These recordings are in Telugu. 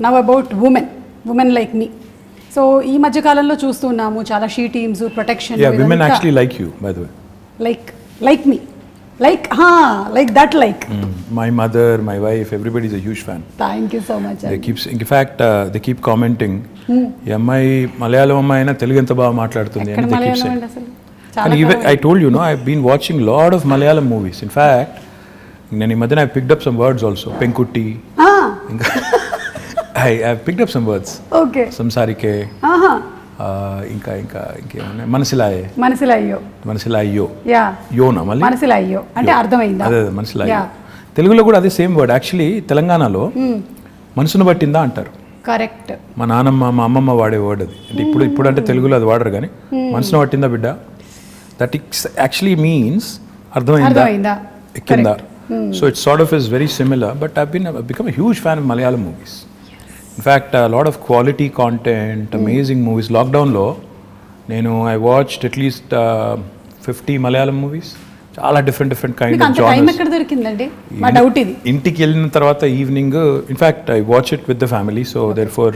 Now about women like me. So ఈ మధ్య కాలంలో చూస్తున్నాము చాలా she teams, protection. Women actually like you by the way. Like me, like that, like my mother, my wife, everybody is a huge fan. Thank you so much. In fact, they keep commenting, ఈ అమ్మాయి మలయాళం అమ్మాయి అయినా తెలుగు ఎంత బాగా మాట్లాడుతుంది అని they keep saying. And even I told you, no, I've been watching lot of Malayalam movies. In fact, నేను ఈ మధ్యన I picked up some words also. Penkutti. I picked up some words. Okay. సంసారికే. ఇంకా ఇంకేమన్నా మనసిలాయో యోనా మళ్ళీ మనసిలాయో అంటే అర్థమైందా? అదే మనసిలాయో. తెలుగులో కూడా అదే సేమ్ వర్డ్. యాక్చువల్లీ తెలంగాణలో మనసును పట్టిందా అంటారు. కరెక్ట్. మా నాన్నమ్మ మా అమ్మమ్మ వాడే వర్డ్ అది. అంటే ఇప్పుడు అంటే తెలుగులో అది వాడరు కానీ మనసును పట్టిందా బిడ్డ, దట్ ఇట్స్ యాక్చువల్లీ మీన్స్ అర్థమైందా ఎక్కిందా. So it's sort of is very similar. But I become a huge fan of Malayalam movies. In fact, a lot of quality content, amazing movies. Lockdown lo, I watched at least 50 Malayalam movies. Chaala different kind of genres. Time ekkada dorikindandi? Ma doubt idi. Intiki ellina tarvata evening, in fact, I watch it with the family. So therefore,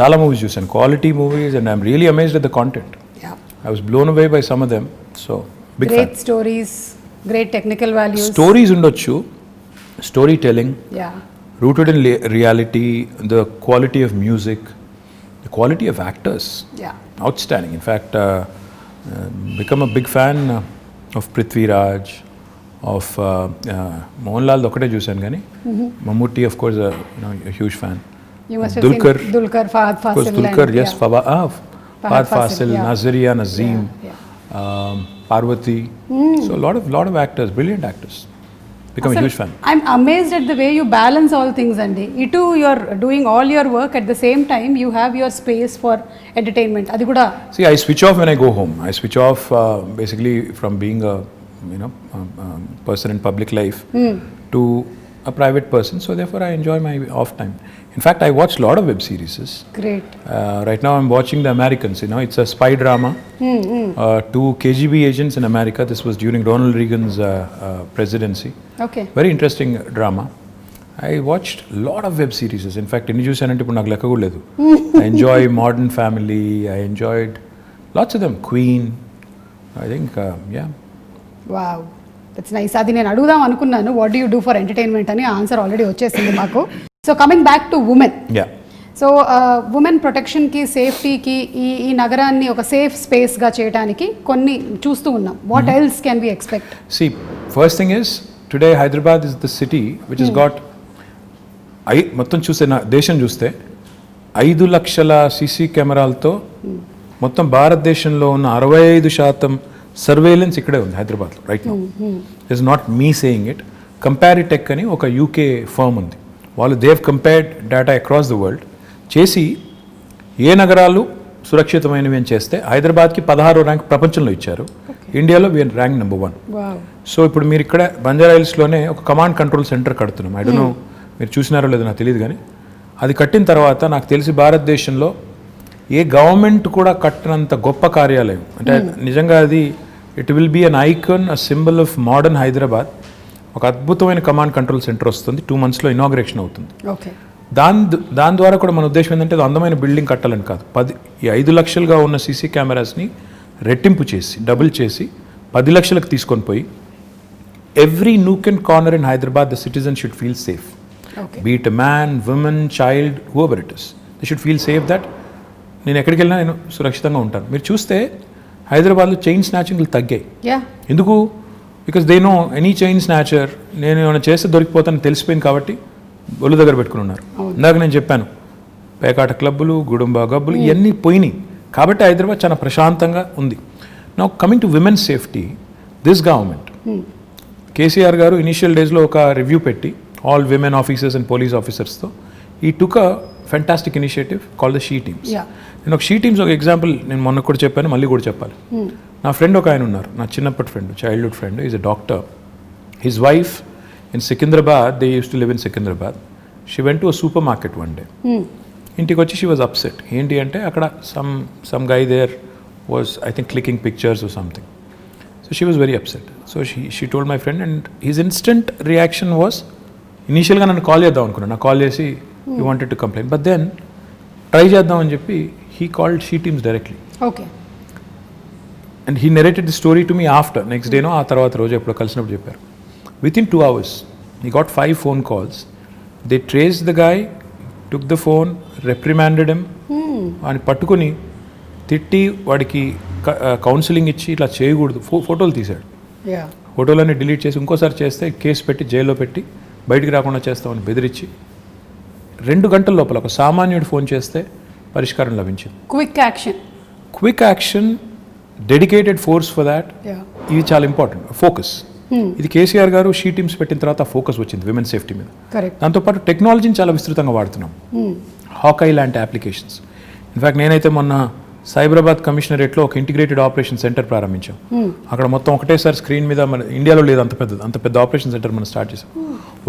chaala movies chusanu, quality movies, and I'm really amazed at the content. Yeah. I was blown away by some of them. So big fan. Great stories, great technical values. Stories undochu, storytelling. Yeah. Rooted in reality, the quality of music, the quality of actors. Yeah. Outstanding. In fact, become a big fan of Prithvi Raj, of Mohanlal ఒకటే చూశాను కానీ Mammootty, of course, a huge fan. You must have seen Dulquer, Fahad Fasil. Of course, Dulquer, yes. Fahad Fasil, Nazaria, Nazeem, Parvati. So a lot of actors, brilliant actors. Become a huge fan. I'm amazed at the way you balance all things, Andy. You're doing all your work at the same time. You have your space for entertainment. Adi kuda. See, I switch off when I go home. I switch off basically from being a person in public life to a private person. So therefore, I enjoy my off time. In fact, I watch a lot of web series. Great. Right now, I'm watching The Americans. It's a spy drama. Two KGB agents in America. This was during Ronald Reagan's presidency. Okay. Very interesting drama. I watched a lot of web series. In fact, inni chusanante ippudu naaku lekka kuda ledu. I enjoy Modern Family. I enjoyed lots of them. Queen. I think, yeah. Wow. That's nice. Adi nenu adugudam anukunnanu. What do you do for entertainment ani answer already vachesindi maaku. So coming back to women. Yeah. So women ప్రొటెక్షన్కి, సేఫ్టీకి, ఈ నగరాన్ని ఒక సేఫ్ స్పేస్గా చేయడానికి కొన్ని చూస్తూ ఉన్నాం. What else can we expect? See, first thing is, today Hyderabad is the city which has got మొత్తం చూస్తే దేశం చూస్తే 5 లక్షల సీసీ కెమెరాలతో మొత్తం భారతదేశంలో ఉన్న 65% సర్వేలెన్స్ ఇక్కడే ఉంది హైదరాబాద్లో right now. It's not me saying it. Comparitech అని ఒక యూకే ఫర్మ్ ఉంది. వాళ్ళు they've compared data across the world చేసి ఏ నగరాలు సురక్షితమైనవి అని చేస్తే హైదరాబాద్కి 16వ ర్యాంక్ ప్రపంచంలో ఇచ్చారు. ఇండియాలో వీఆర్ ర్యాంక్ నెంబర్ 1. సో ఇప్పుడు మీరు ఇక్కడ బంజారాహిల్స్లోనే ఒక కమాండ్ కంట్రోల్ సెంటర్ కడుతున్నాం. ఐ డోంట్ నో మీరు చూసినారో లేదో నాకు తెలియదు కానీ అది కట్టిన తర్వాత నాకు తెలిసి భారతదేశంలో ఏ గవర్నమెంట్ కూడా కట్టినంత గొప్ప కార్యాలయం. అంటే నిజంగా అది it will be an icon, a symbol of modern Hyderabad. ఒక అద్భుతమైన కమాండ్ కంట్రోల్ సెంటర్ వస్తుంది. 2 monthsలో ఇనాగ్రేషన్ అవుతుంది. ఓకే. దాని ద్వారా కూడా మన ఉద్దేశం ఏంటంటే అది అందమైన బిల్డింగ్ కట్టాలని కాదు, 5 లక్షలుగా ఉన్న సీసీ కెమెరాస్ని రెట్టింపు చేసి డబుల్ చేసి 10 లక్షలకు తీసుకొని పోయి every nook and corner in Hyderabad the citizen should feel safe. Be it man, women, child, whoever it is, they should feel safe that నేను ఎక్కడికి వెళ్ళినా నేను సురక్షితంగా ఉంటాను. మీరు చూస్తే హైదరాబాద్లో చైన్ స్నాచింగ్లు తగ్గాయి. ఎందుకు? Because they know any chain snatcher నేను ఏమైనా చేస్తే దొరికిపోతాను తెలిసిపోయింది కాబట్టి ఒళ్ళు దగ్గర పెట్టుకుని ఉన్నారు. ఇందాక నేను చెప్పాను పేకాట క్లబ్బులు, గుడుంబా గబ్బులు ఇవన్నీ పోయినాయి కాబట్టి హైదరాబాద్ చాలా ప్రశాంతంగా ఉంది. Now coming to women's safety, this government KCR గారు ఇనిషియల్ డేస్లో ఒక రివ్యూ పెట్టి all women officers and police ఆఫీసర్స్తో he took a fantastic initiative called the she teams. నేను ఒక షీ టీమ్స్ ఒక ఎగ్జాంపుల్ నేను మొన్న కూడా చెప్పాను, మళ్ళీ కూడా చెప్పాలి. నా ఫ్రెండ్ ఒక ఆయన ఉన్నారు, నా చిన్నప్పటి friend, childhood friend, is a doctor. His wife in Secunderabad, they use to live in Secunderabad. She went to a super market one day. ఇంటికి వచ్చి షీ వాజ్ అప్సెట్. ఏంటి అంటే అక్కడ some guy there was I think clicking pictures or something. So she was very upset. So she told my friend and his instant reaction was, ఇనీషియల్గా నన్ను కాల్ చేద్దాం అనుకున్నాను. నాకు కాల్ చేసి he wanted to complaint, but then try చేద్దామని చెప్పి he called she teams directly. Okay. And he narrated the story to me after, next డేనో ఆ తర్వాత రోజు ఎప్పుడో కలిసినప్పుడు చెప్పారు. Within 2 hours he got 5 phone calls. They traced the guy, took the phone, reprimanded him, అని పట్టుకుని తిట్టి వాడికి కౌన్సిలింగ్ ఇచ్చి ఇట్లా చేయకూడదు, ఫోటోలు తీశాడు. ఫోటోలన్నీ డిలీట్ చేసి ఇంకోసారి చేస్తే కేసు పెట్టి జైల్లో పెట్టి బయటికి రాకుండా చేస్తామని బెదిరించి 2 గంటల లోపల ఒక సామాన్యుడు ఫోన్ చేస్తే పరిష్కారం లభించింది. Quick action, dedicated force for that. ఇది చాలా ఇంపార్టెంట్. ఫోకస్, ఇది కేసీఆర్ గారు షీ టీమ్స్ పెట్టిన తర్వాత ఫోకస్ వచ్చింది విమెన్ సేఫ్టీ మీద. దాంతోపాటు టెక్నాలజీని చాలా విస్తృతంగా వాడుతున్నాం. హాకై లాంటి అప్లికేషన్స్. ఇన్ఫ్యాక్ట్ నేనైతే మొన్న సైబరాబాద్ కమిషనరేట్లో ఒక ఇంటిగ్రేటెడ్ ఆపరేషన్ సెంటర్ ప్రారంభించాం. అక్కడ మొత్తం ఒకటేసారి స్క్రీన్ మీద, మన ఇండియాలో లేదు అంత పెద్ద ఆపరేషన్ సెంటర్ మనం స్టార్ట్ చేసాం.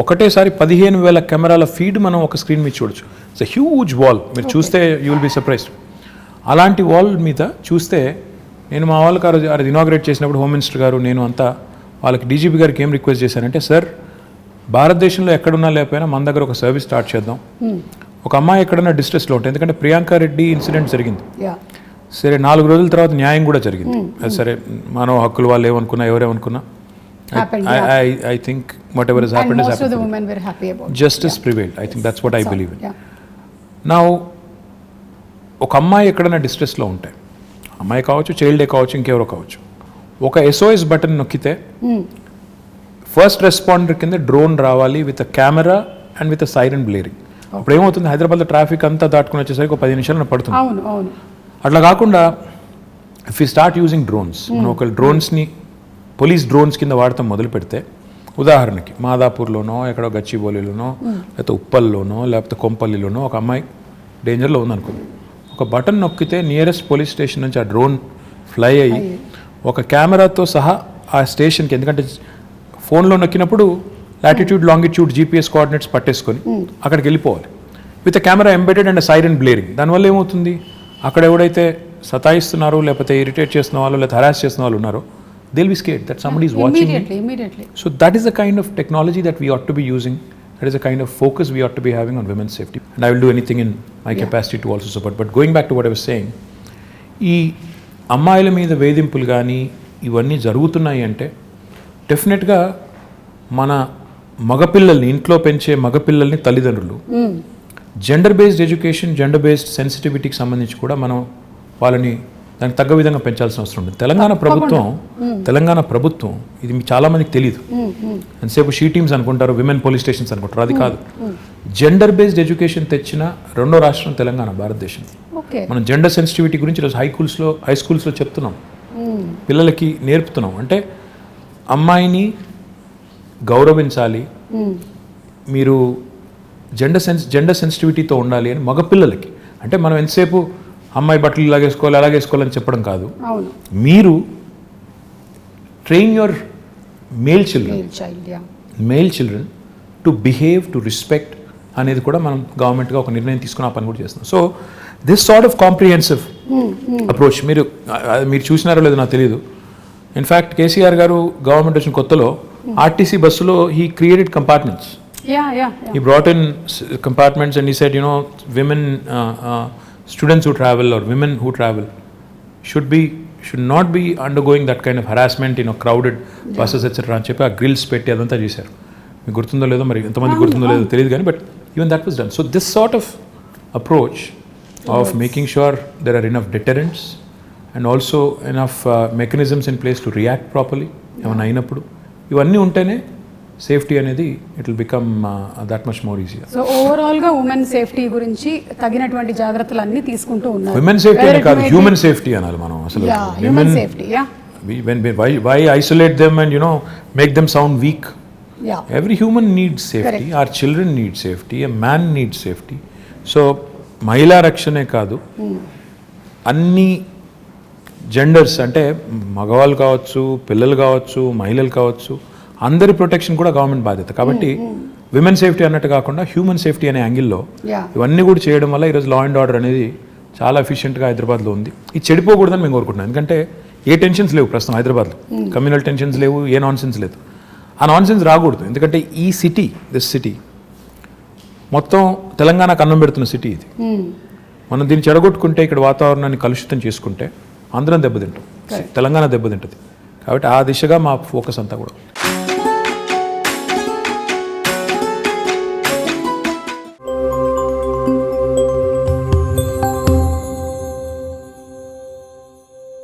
ఒకటేసారి 15,000 కెమెరాల ఫీడ్ మనం ఒక స్క్రీన్ మీద చూడొచ్చు. It's a huge wall. మీరు చూస్తే యూ విల్ బి సర్ప్రైజ్డ్. అలాంటి వాల్ మీద చూస్తే నేను మా వాళ్ళకి అది ఇనాగ్రేట్ చేసినప్పుడు హోమ్ మినిస్టర్ గారు నేను అంతా వాళ్ళకి డీజీపీ గారికి ఏం రిక్వెస్ట్ చేశానంటే, సార్ భారతదేశంలో ఎక్కడున్నా లేకపోయినా మన దగ్గర ఒక సర్వీస్ స్టార్ట్ చేద్దాం. ఒక అమ్మాయి ఎక్కడన్నా డిస్ట్రెస్లో ఉంటుంది, ఎందుకంటే ప్రియాంక రెడ్డి ఇన్సిడెంట్ జరిగింది, సరే 4 రోజుల తర్వాత న్యాయం కూడా జరిగింది. అది సరే మానవ హక్కులు వాళ్ళు ఏమనుకున్నా ఎవరేమనుకున్నా, I think whatever has happened has happened. Most of the women were happy about it. Justice prevailed. I think that's what I believe in. Now, ఒక అమ్మాయి ఎక్కడైనా డిస్ట్రెస్లో ఉంటే, అమ్మాయి కావచ్చు, చైల్డే కావచ్చు, ఇంకెవరో కావచ్చు, ఒక SOS బటన్ నొక్కితే ఫస్ట్ రెస్పాండర్ కింద డ్రోన్ రావాలి with a camera and with a siren blaring. అప్పుడు ఏమవుతుంది, హైదరాబాద్లో ట్రాఫిక్ అంతా దాటుకుని వచ్చేసరికి ఒక 10 నిమిషాలు పడుతుంది. అట్లా కాకుండా if you start using drones, మనం ఒక డ్రోన్స్ని పోలీస్ డ్రోన్స్ కింద వాడటం మొదలు పెడితే, ఉదాహరణకి మాదాపూర్లోనో ఎక్కడో గచ్చిబౌలిలోనో లేకపోతే ఉప్పల్లోనో లేకపోతే కొంపల్లిలోనో ఒక అమ్మాయి డేంజర్లో ఉందనుకో, ఒక బటన్ నొక్కితే నియరెస్ట్ పోలీస్ స్టేషన్ నుంచి ఆ డ్రోన్ ఫ్లై అయ్యి ఒక కెమెరాతో సహా ఆ స్టేషన్కి, ఎందుకంటే ఫోన్లో నొక్కినప్పుడు లాటిట్యూడ్ లాంగిట్యూడ్ GPS కోఆర్డినేట్స్ పట్టేసుకొని అక్కడికి వెళ్ళిపోవాలి with camera embedded and siren blaring. దానివల్ల ఏమవుతుంది, అక్కడ ఎవడైతే సతాయిస్తున్నారో లేకపోతే ఇరిటేట్ చేస్తున్న వాళ్ళు లేకపోతే హరాస్ చేస్తున్న వాళ్ళు ఉన్నారో, they'll be scared that somebody is watching immediately. So that is the kind of technology that we ought to be using. That is the kind of focus we ought to be having on women's safety. And I will do anything in my capacity to also support. But going back to what I was saying, ఈ అమ్మాయిల మీద వేధింపులు కానీ ఇవన్నీ జరుగుతున్నాయి అంటే డెఫినెట్గా మన మగపిల్లల్ని, ఇంట్లో పెంచే మగపిల్లల్ని తల్లిదండ్రులు gender based education, gender based సెన్సిటివిటీకి సంబంధించి కూడా మనం వాళ్ళని దానికి తగ్గ విధంగా పెంచాల్సిన అవసరం ఉంది. తెలంగాణ ప్రభుత్వం ఇది చాలా మందికి తెలియదు. ఎంతసేపు షీ టీమ్స్ అనుకుంటారు, విమెన్ పోలీస్ స్టేషన్స్ అనుకుంటారు. అది కాదు, జెండర్ బేస్డ్ ఎడ్యుకేషన్ తెచ్చిన 2వ రాష్ట్రం తెలంగాణ, భారతదేశం. మనం జెండర్ సెన్సిటివిటీ గురించి ఈరోజు హై స్కూల్స్లో చెప్తున్నాం, పిల్లలకి నేర్పుతున్నాం. అంటే అమ్మాయిని గౌరవించాలి, మీరు జెండర్ సెన్సిటివిటీతో ఉండాలి అని మగపిల్లలకి. అంటే మనం ఎంతసేపు అమ్మాయి బట్టలు అలాగేసుకోవాలని చెప్పడం కాదు. మీరు train your male children to behave, to respect అనేది కూడా మనం గవర్నమెంట్గా ఒక నిర్ణయం తీసుకుని ఆ పని కూడా చేస్తున్నాం. So this sort of comprehensive approach మీరు చూసినారో లేదో నాకు తెలియదు. ఇన్ఫ్యాక్ట్ కేసీఆర్ గారు గవర్నమెంట్ వచ్చిన కొత్తలో ఆర్టీసీ బస్సులో he created compartments. He brought in compartments and he said, women, students who travel or women who travel should not be undergoing that kind of harassment in crowded buses etc. అని చెప్పి ఆ గ్రిల్స్ పెట్టి అదంతా చేశారు. మీకు గుర్తుందో లేదో, మరి ఎంతమంది గుర్తుందో లేదో తెలియదు కానీ, but even that was done. So this sort of approach of making sure there are enough deterrents and also enough mechanisms in place to react properly ఏమైనా అయినప్పుడు, ఇవన్నీ ఉంటేనే సేఫ్టీ అనేది it will become that much more easy. So overall గా ఉమెన్ సేఫ్టీ గురించి తగినటువంటి జాగ్రత్తలు అన్ని తీసుకుంటూ ఉన్నారు. ఉమెన్ సేఫ్టీ అని కాదు, హ్యూమన్ సేఫ్టీ అనాలి మనం అసలు. Human safety, why isolate them and make them sound weak? Every human needs safety. Our children need safety, a man needs safety. So మహిళా రక్షణే కాదు, అన్ని జెండర్స్ అంటే మగవాళ్ళు కావచ్చు, పిల్లలు కావచ్చు, మహిళలు కావచ్చు, అందరి ప్రొటెక్షన్ కూడా గవర్నమెంట్ బాధ్యత. కాబట్టి విమెన్ సేఫ్టీ అన్నట్టు కాకుండా హ్యూమన్ సేఫ్టీ అనే యాంగిల్లో ఇవన్నీ కూడా చేయడం వల్ల ఈరోజు లా అండ్ ఆర్డర్ అనేది చాలా ఎఫిషియెంట్గా హైదరాబాద్లో ఉంది. ఇది చెడిపోకూడదని మేము కోరుకుంటున్నాం. ఎందుకంటే ఏ టెన్షన్స్ లేవు ప్రస్తుతం హైదరాబాద్లో, కమ్యూనల్ టెన్షన్స్ లేవు, ఏ నాన్సెన్స్ లేదు. ఆ నాన్సెన్స్ రాకూడదు. ఎందుకంటే దిస్ సిటీ మొత్తం తెలంగాణకు అన్నం పెడుతున్న సిటీ ఇది. మనం దీన్ని చెడగొట్టుకుంటే, ఇక్కడ వాతావరణాన్ని కలుషితం చేసుకుంటే అందరం దెబ్బతింటాం, తెలంగాణ దెబ్బతింటుంది. కాబట్టి ఆ దిశగా మా ఫోకస్ అంతా కూడా.